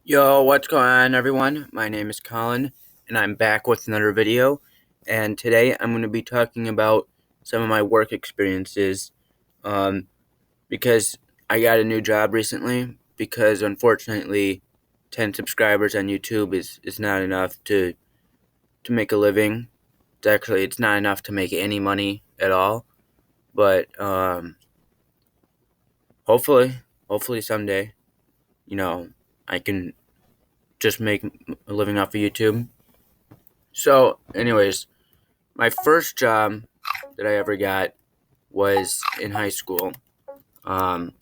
Yo, what's going on, everyone? My name is Colin, and I'm back with another video. And today I'm going to be talking about some of my work experiences um, because I got a new job recently. Because unfortunately, 10 subscribers on YouTube is not enough to make a living. It's not enough to make any money at all. But hopefully, hopefully someday, you know, I can just make a living off of YouTube. So, anyways, my first job that I ever got was in high school. Um,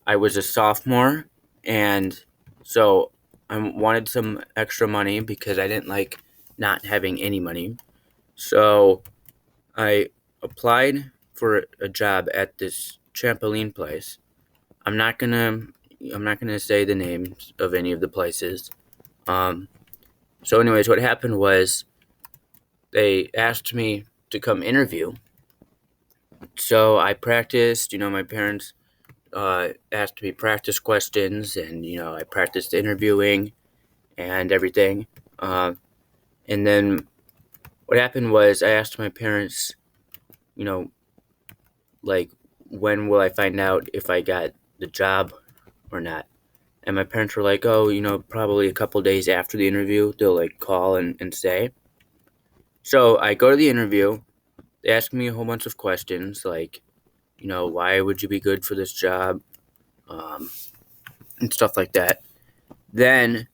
I was a sophomore, and so I wanted some extra money because I didn't like not having any money. So I applied for a job at this trampoline place. I'm not gonna I'm not gonna say the names of any of the places. Um, so, anyways, what happened was they asked me to come interview. So I practiced. My parents asked me practice questions, and I practiced interviewing and everything. Uh, and then what happened was I asked my parents, you know, like, when will I find out if I got the job or not? And my parents were like, oh, probably a couple days after the interview, they'll like call and say. So I go to the interview. They ask me a whole bunch of questions like, why would you be good for this job? Um, and stuff like that. Then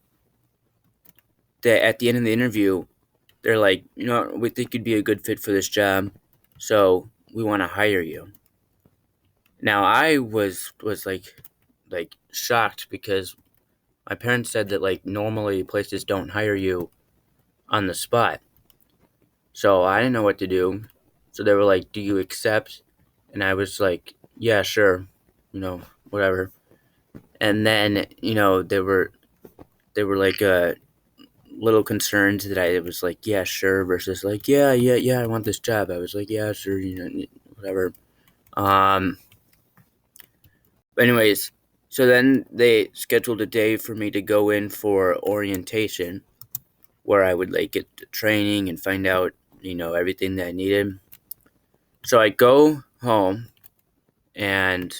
at the end of the interview, they're like, we think you'd be a good fit for this job, so we want to hire you. Now I was like shocked because my parents said that like normally places don't hire you on the spot. So I didn't know what to do. So they were like, "Do you accept?" And I was like, "Yeah, sure." Whatever. And then, they were like little concerns that I was like, yeah, sure, versus like, yeah, yeah, yeah, I want this job. I was like, yeah, sure, whatever. Um, but anyways, so then they scheduled a day for me to go in for orientation, where I would like get the training and find out, everything that I needed. So I go home and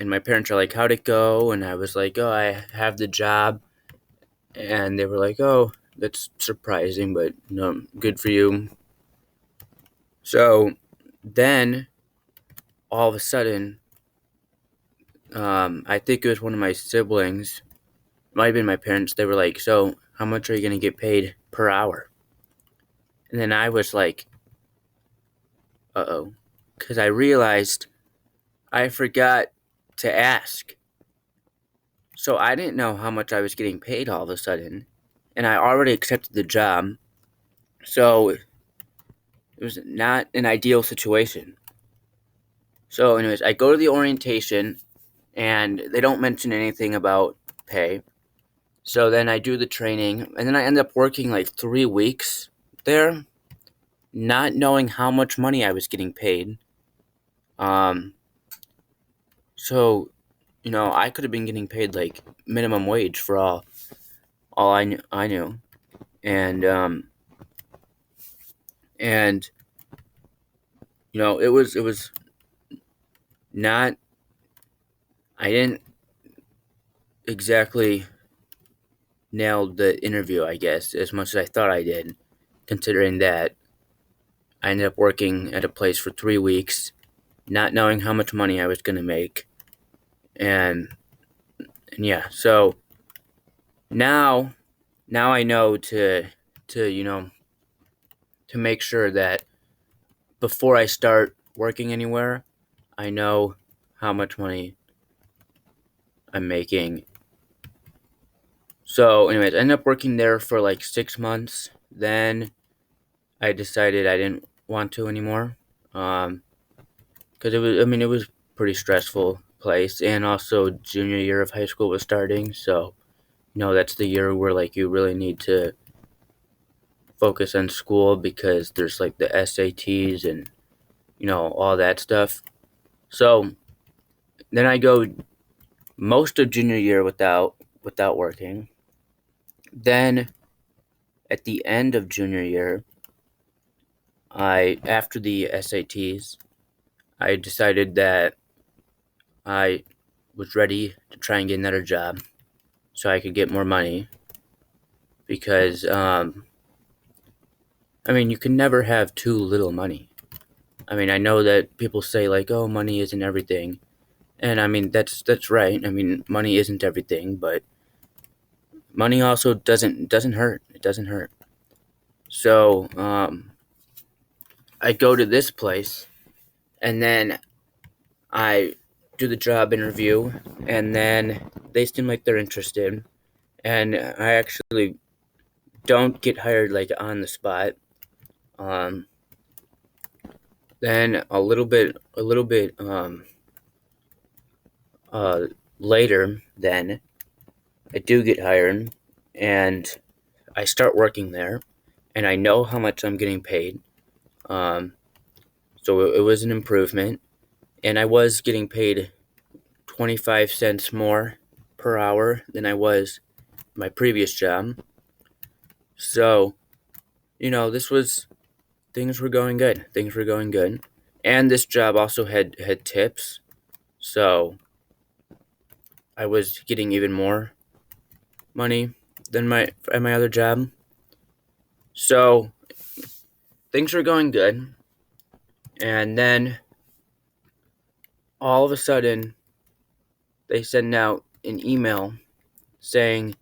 my parents are like, how'd it go? And I was like, oh, I have the job. And they were like, oh, that's surprising, but good for you. So then all of a sudden, I think it was one of my siblings, might have been my parents. They were like, "So, how much are you gonna get paid per hour?" And then I was like, "Uh oh," because I realized I forgot to ask. So I didn't know how much I was getting paid all of a sudden, and I already accepted the job. So it was not an ideal situation. So, anyways, I go to the orientation, and they don't mention anything about pay. So then I do the training, and then I end up working like 3 weeks there, not knowing how much money I was getting paid. Um, so I could have been getting paid like minimum wage for all I knew, and and it was not. I didn't exactly nail the interview, I guess, as much as I thought I did, considering that I ended up working at a place for 3 weeks, not knowing how much money I was going to make. And yeah, so now I know to to make sure that before I start working anywhere, I know how much money I'm making. So anyways, I ended up working there for like 6 months. Then I decided I didn't want to anymore. Because it was pretty stressful place, and also junior year of high school was starting, so that's the year where like you really need to focus on school because there's like the SATs and all that stuff. So then I go most of junior year without without working. Then at the end of junior year, after the SATs, I decided that I was ready to try and get another job so I could get more money because I mean, you can never have too little money. I mean, I know that people say like, "Oh, money isn't everything," and I mean that's right. I mean, money isn't everything, but money also doesn't hurt. It doesn't hurt. So I go to this place, and then I do the job interview, and then they seem like they're interested, and I actually don't get hired like on the spot. Um, then a little bit uh, later, then I do get hired, and I start working there, and I know how much I'm getting paid. Um, so it was an improvement, and I was getting paid 25 cents more per hour than I was my previous job. So, this was things were going good. Things were going good. And this job also had tips. So, I was getting even more money than my at my other job. So, things were going good. And then all of a sudden, they send out an email saying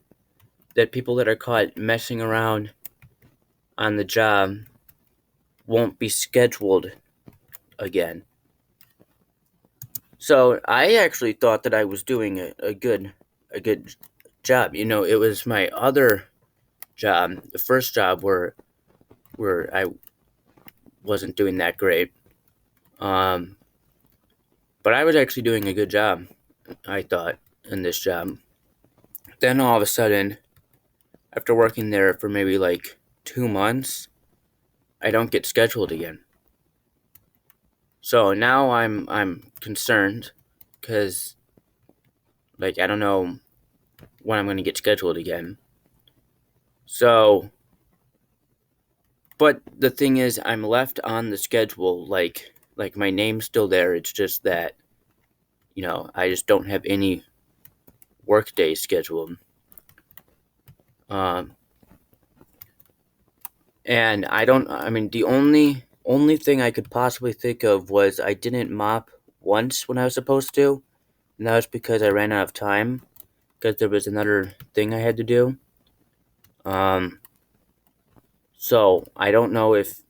that people that are caught messing around on the job won't be scheduled again. So I actually thought that I was doing a good job. It was my other job, the first job where I wasn't doing that great. Um, but I was actually doing a good job, I thought, in this job. Then all of a sudden, after working there for maybe like 2 months, I don't get scheduled again. So now I'm concerned because like I don't know when I'm going to get scheduled again. So, but the thing is, I'm left on the schedule. Like my name's still there. It's just that I just don't have any work days scheduled. Um, and I don't. I mean, the only thing I could possibly think of was I didn't mop once when I was supposed to, and that was because I ran out of time because there was another thing I had to do. Um, so I don't know if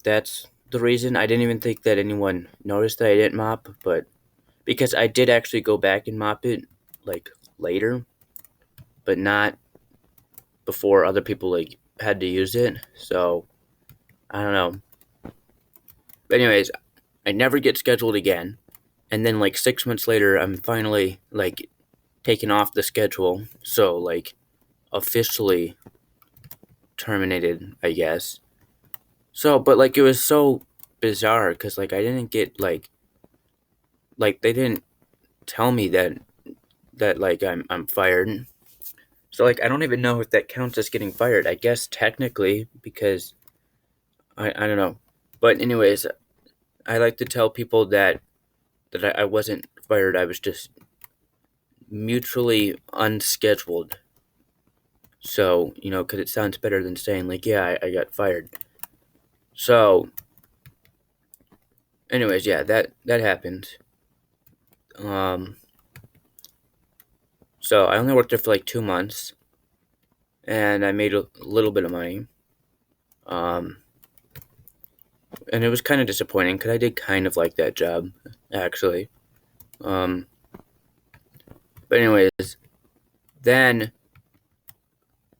that's the reason. I didn't even think that anyone noticed that I didn't mop, but because I did actually go back and mop it like later, but not before other people like had to use it. So I don't know. But anyways, I never get scheduled again. And then like 6 months later, I'm finally like taken off the schedule. So like officially terminated, I guess. So, but like it was so bizarre because like I didn't get like they didn't tell me that like I'm fired. So like I don't even know if that counts as getting fired. I guess technically because I don't know. But anyways, I like to tell people that I wasn't fired. I was just mutually unscheduled. So, because it sounds better than saying like, yeah, I got fired. So, anyways, yeah, that happened. Um, so I only worked there for like 2 months, and I made a little bit of money. Um, and it was kind of disappointing because I did kind of like that job, actually. Um, but anyways, then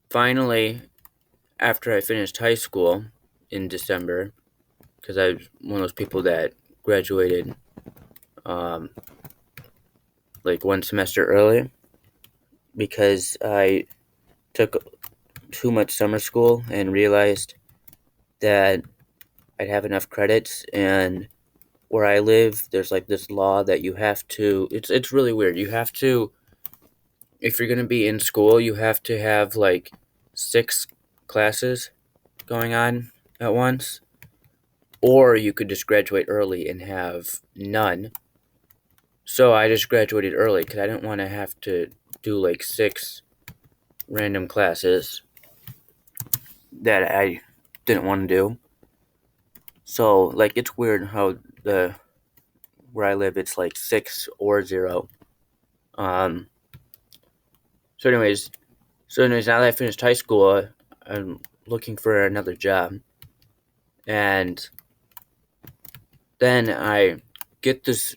finally, after I finished high school in December, because I was one of those people that graduated um, like one semester early because I took too much summer school and realized that I'd have enough credits, and where I live there's like this law that you have to it's really weird. You have to if you're gonna be in school, you have to have like 6 classes going on at once, or you could just graduate early and have none. So I just graduated early because I didn't want to have to do like 6 random classes that I didn't want to do. So like it's weird how the where I live it's like 6 or 0. Um. So anyways, now that I finished high school, I'm looking for another job, and then I get this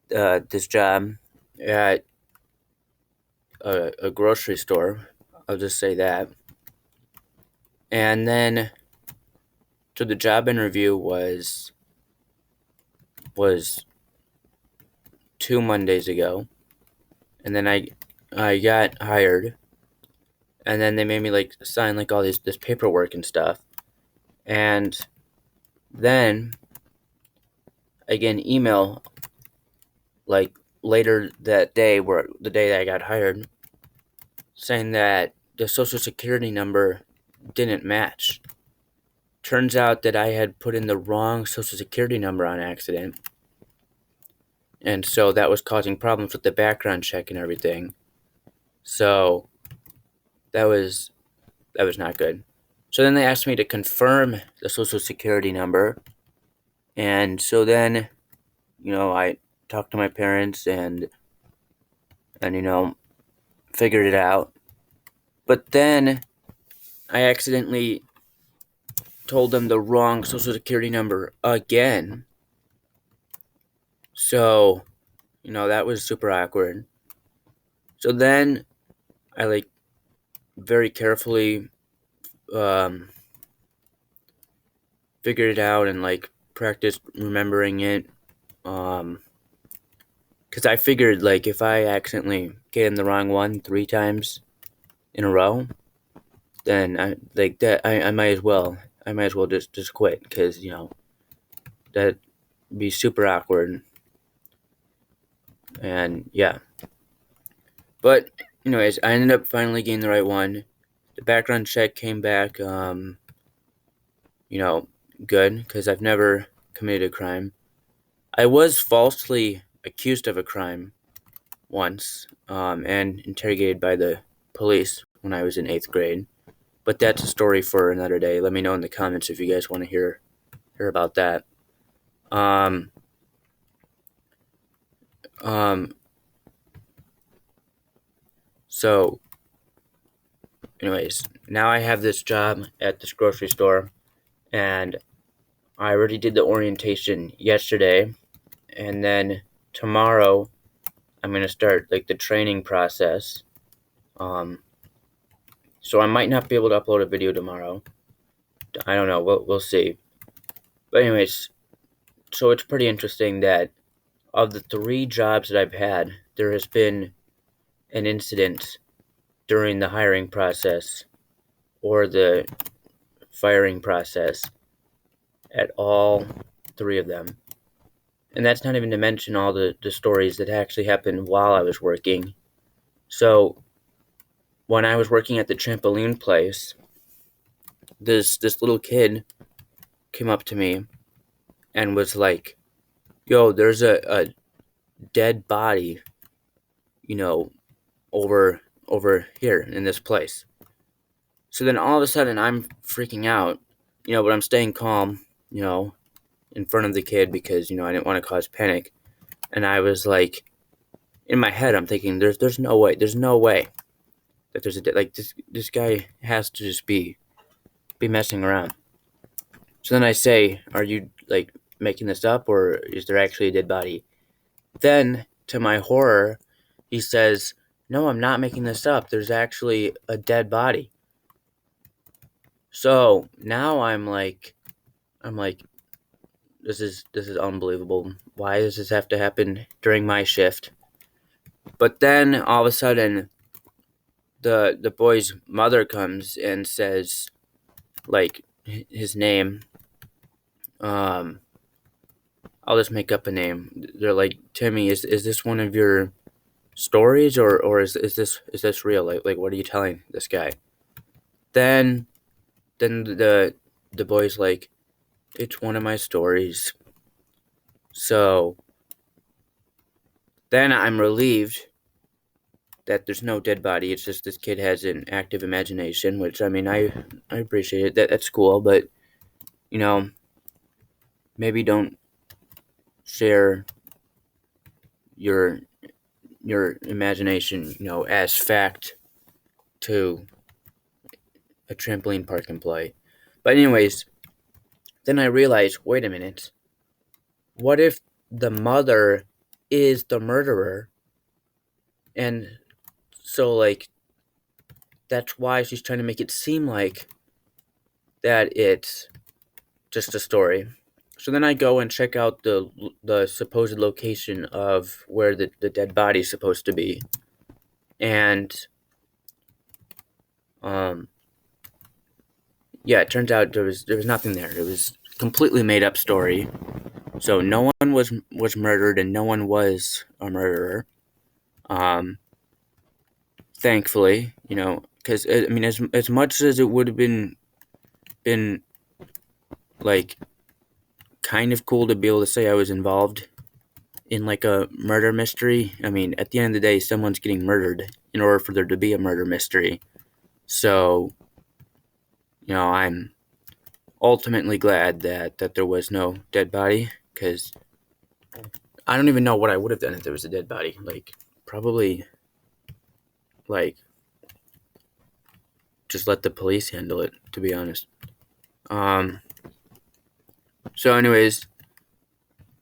job at a grocery store. I'll just say that. And then, so the job interview was 2 Mondays ago, and then I got hired, and then they made me like sign like all this paperwork and stuff, and then I get an email like later that day, where the day that I got hired, saying that the social security number didn't match. Turns out that I had put in the wrong social security number on accident, and so that was causing problems with the background check and everything. So that was not good. So then they asked me to confirm the social security number, and so then I talked to my parents and figured it out. But then I accidentally told them the wrong social security number again. So, that was super awkward. So then I like very carefully um, figured it out and like practiced remembering it. Because I figured like if I accidentally get in the wrong one 3 times in a row, then I might as well just quit, because that'd be super awkward. And yeah, but anyways, I ended up finally getting the right one. The background check came back good, because I've never committed a crime. I was falsely accused of a crime once, and interrogated by the police when I was in 8th grade. But that's a story for another day. Let me know in the comments if you guys want to hear about that. Um, um, so, anyways, now I have this job at this grocery store, and I already did the orientation yesterday, and then tomorrow I'm gonna start like the training process. Um, so I might not be able to upload a video tomorrow. I don't know. We'll see. But anyways, so it's pretty interesting that of the 3 jobs that I've had, there has been an incident during the hiring process or the firing process at all 3 of them. And that's not even to mention all the stories that actually happened while I was working. So when I was working at the trampoline place, this little kid came up to me and was like, "Yo, there's a dead body, over here in this place." So then all of a sudden I'm freaking out, but I'm staying calm, in front of the kid, because I didn't want to cause panic. And I was like, in my head, I'm thinking, there's no way, that there's like this guy has to just be messing around. So then I say, "Are you like making this up, or is there actually a dead body?" Then, to my horror, he says, "No, I'm not making this up. There's actually a dead body." So now I'm like, this is unbelievable. Why does this have to happen during my shift? But then all of a sudden, the boy's mother comes and says, like, his name. I'll just make up a name. They're like, "Timmy, is this one of your stories, or is this real? Like what are you telling this guy? Then the boy's like, it's one of my stories. So then I'm relieved that there's no dead body. It's just this kid has an active imagination, which I mean I appreciate it. That's cool, but you know, maybe don't share your your imagination, as fact to a trampoline park employee. But anyways, then I realized, wait a minute, what if the mother is the murderer, and so like that's why she's trying to make it seem like that it's just a story. So then I go and check out the supposed location of where the dead body is supposed to be, and um, yeah, it turns out there was nothing there. It was a completely made up story. So no one was murdered, and no one was a murderer. Um, Thankfully, because I mean, as much as it would have been like kind of cool to be able to say I was involved in like a murder mystery. I mean, at the end of the day, someone's getting murdered in order for there to be a murder mystery. So, I'm ultimately glad that there was no dead body, because I don't even know what I would have done if there was a dead body. Like, probably, like, just let the police handle it, to be honest. So anyways,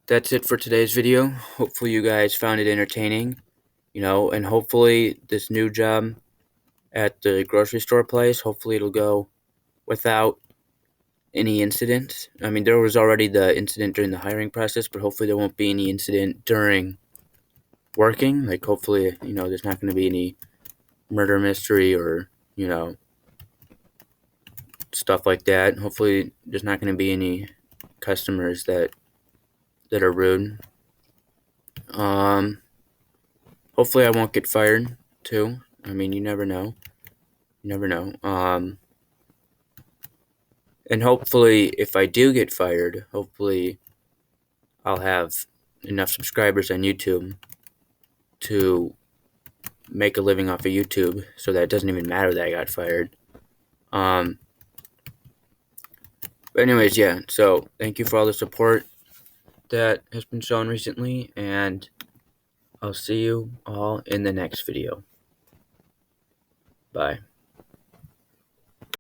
that's it for today's video. Hopefully you guys found it entertaining, and hopefully this new job at the grocery store place, hopefully it'll go without any incident. I mean, there was already the incident during the hiring process, but hopefully there won't be any incident during working. Like, hopefully, there's not going to be any murder mystery or, stuff like that. Hopefully there's not going to be any customers that are rude. Hopefully I won't get fired too. I mean, you never know. You never know. And hopefully if I do get fired, hopefully I'll have enough subscribers on YouTube to make a living off of YouTube, so that it doesn't even matter that I got fired. But anyways, yeah. So thank you for all the support that has been shown recently, and I'll see you all in the next video. Bye.